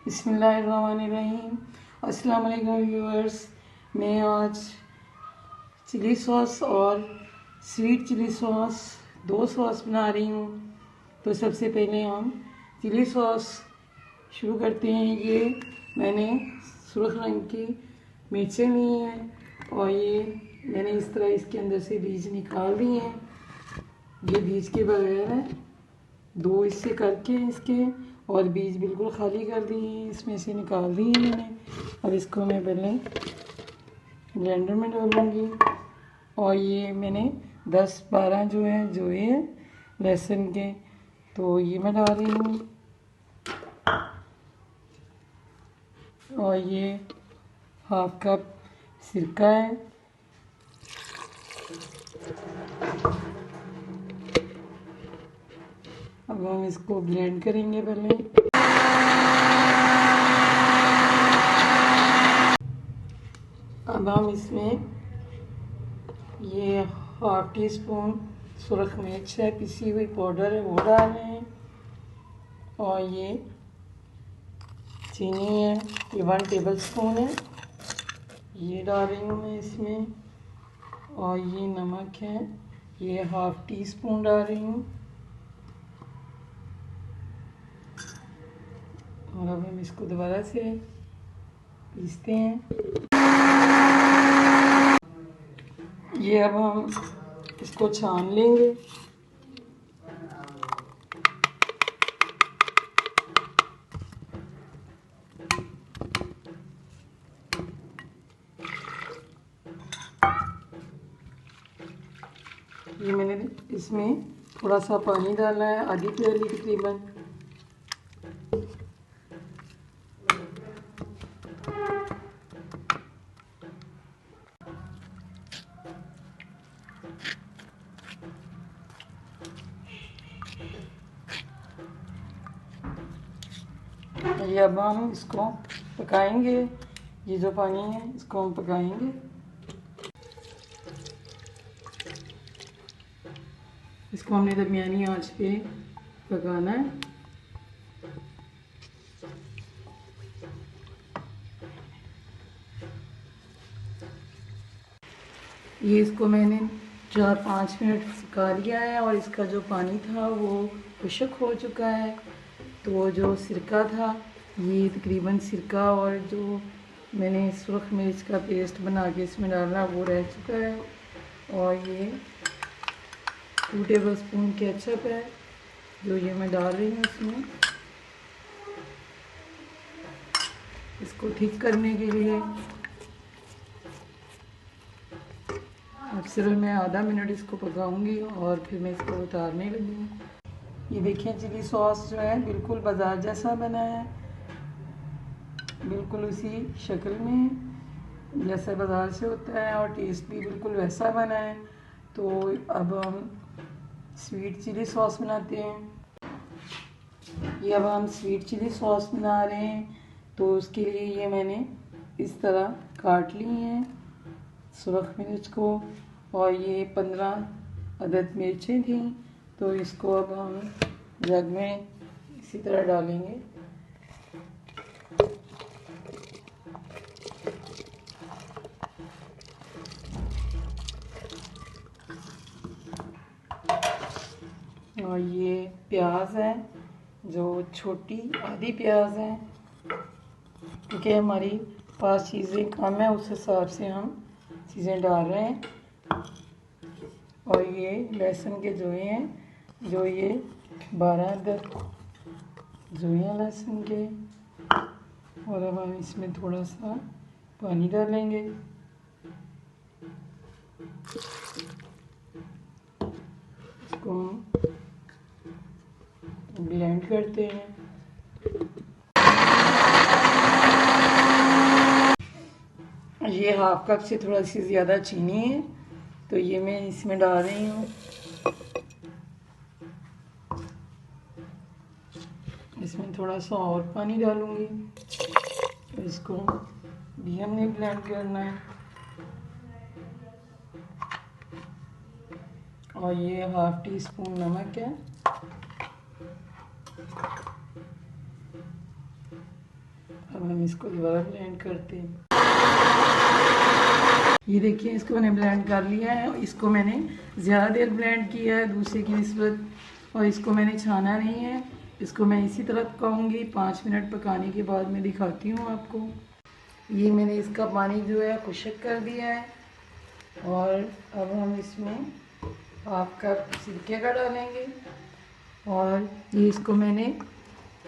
बिस्मिल्लाहिर्रहमानिर्रहीम। अस्सलाम वालेकुम व्यूअर्स। मैं आज चिली सॉस और स्वीट चिली सॉस दो सॉस बना रही हूँ। तो सबसे पहले हम चिली सॉस शुरू करते हैं। ये मैंने सुर्ख रंग की मिर्चें ली हैं और ये मैंने इस तरह इसके अंदर से बीज निकाल दिए हैं। ये बीज के बगैर है, दो हिस्से करके इसके और बीज बिल्कुल खाली कर दिए, इसमें से निकाल दिए मैंने। अब इसको मैं पहले ब्लेंडर में डालूँगी और ये मैंने 10-12 जो है लहसुन के, तो ये मैं डाल रही हूँ। और ये हाफ कप सिरका है। अब हम इसको ब्लेंड करेंगे पहले। अब हम इसमें ये हाफ टी स्पून सुरख मिर्च है, पिसी हुई पाउडर है, वो डाल रहे हैं। और ये चीनी है, ये 1 टेबल स्पून है, ये डाल रही हूँ मैं इसमें। और ये नमक है, ये हाफ टी स्पून डाल रही हूँ। और अब हम इसको दोबारा से पीसते हैं। ये अब हम इसको छान लेंगे। ये मैंने इसमें थोड़ा सा पानी डाला है, आधी प्याली तकरीबन। ये अब हम इसको पकाएंगे। ये जो पानी है इसको हम पकाएंगे। इसको हमने दरमियानी आंच पे पकाना है। ये इसको मैंने 4-5 मिनट पका लिया है और इसका जो पानी था वो खुश्क हो चुका है। तो जो सिरका था, ये तकरीबन सिरका और जो मैंने सुर्ख मिर्च का पेस्ट बना के इसमें डाला वो रह चुका है। और ये 2 टेबल स्पून केचप है जो ये मैं डाल रही हूँ इसमें, इसको ठीक करने के लिए। अब सिर्फ मैं आधा मिनट इसको पकाऊंगी और फिर मैं इसको उतारने लगूँगी। ये देखिए चिली सॉस जो है बिल्कुल बाज़ार जैसा बना है, बिल्कुल उसी शक्ल में जैसा बाज़ार से होता है और टेस्ट भी बिल्कुल वैसा बना है। तो अब हम स्वीट चिली सॉस बनाते हैं। ये अब हम स्वीट चिली सॉस बना रहे हैं। तो उसके लिए ये मैंने इस तरह काट ली हैं सुरख मिर्च को, और ये 15 अदद मिर्चें थी। तो इसको अब हम जग में इसी तरह डालेंगे। और ये प्याज है, जो छोटी आधी प्याज है, क्योंकि हमारी पास चीज़ें कम है उस हिसाब से हम चीज़ें डाल रहे हैं। और ये लहसुन के जोए हैं, जो ये 12 अदद जोए हैं लहसुन के। और अब हम इसमें थोड़ा सा पानी डालेंगे। इसको हम ब्लेंड करते हैं। ये हाफ कप से थोड़ा सी ज़्यादा चीनी है, तो ये मैं इसमें डाल रही हूँ। इसमें थोड़ा सा और पानी डालूँगी। तो इसको भी हमने ब्लेंड करना है। और ये हाफ टी स्पून नमक है। अब हम इसको दोबारा ब्लेंड करते हैं। ये देखिए, इसको मैंने ब्लेंड कर लिया है। इसको मैंने ज़्यादा देर ब्लेंड किया है दूसरे की निस्बत, और इसको मैंने छाना नहीं है। इसको मैं इसी तरह पकाऊंगी। 5 मिनट पकाने के बाद मैं दिखाती हूँ आपको। ये मैंने इसका पानी जो है खुश्क कर दिया है, और अब हम इसमें हाफ कप सिरके का डालेंगे। और ये इसको मैंने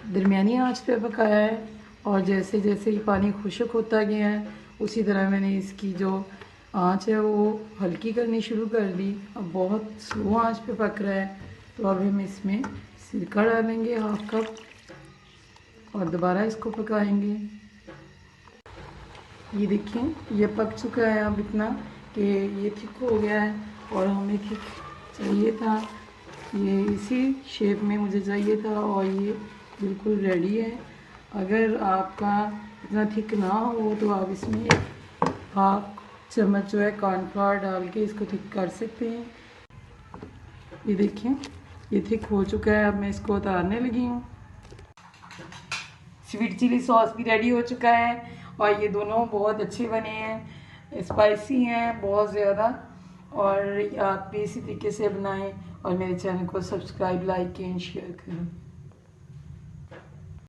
दरमियानी आंच पे पकाया है, और जैसे जैसे ये पानी खुश्क होता गया है उसी तरह मैंने इसकी जो आंच है वो हल्की करनी शुरू कर दी। अब बहुत स्लो आंच पे पक रहा है, तो अब हम इसमें सिरका डालेंगे हाफ कप, और दोबारा इसको पकाएंगे। ये देखिए, ये पक चुका है अब इतना कि ये थिक हो गया है, और हमें थिक चाहिए था, ये इसी शेप में मुझे चाहिए था, और ये बिल्कुल रेडी है। अगर आपका इतना थिक ना हो तो आप इसमें हाफ चम्मच जो है कॉर्नफ्लावर डाल के इसको थिक कर सकते हैं। ये देखिए, ये थिक हो चुका है। अब मैं इसको उतारने लगी हूँ। स्वीट चिली सॉस भी रेडी हो चुका है, और ये दोनों बहुत अच्छे बने हैं, स्पाइसी हैं बहुत ज़्यादा। और आप भी इसी तरीके से बनाएं, और मेरे चैनल को सब्सक्राइब, लाइक एंड शेयर करें।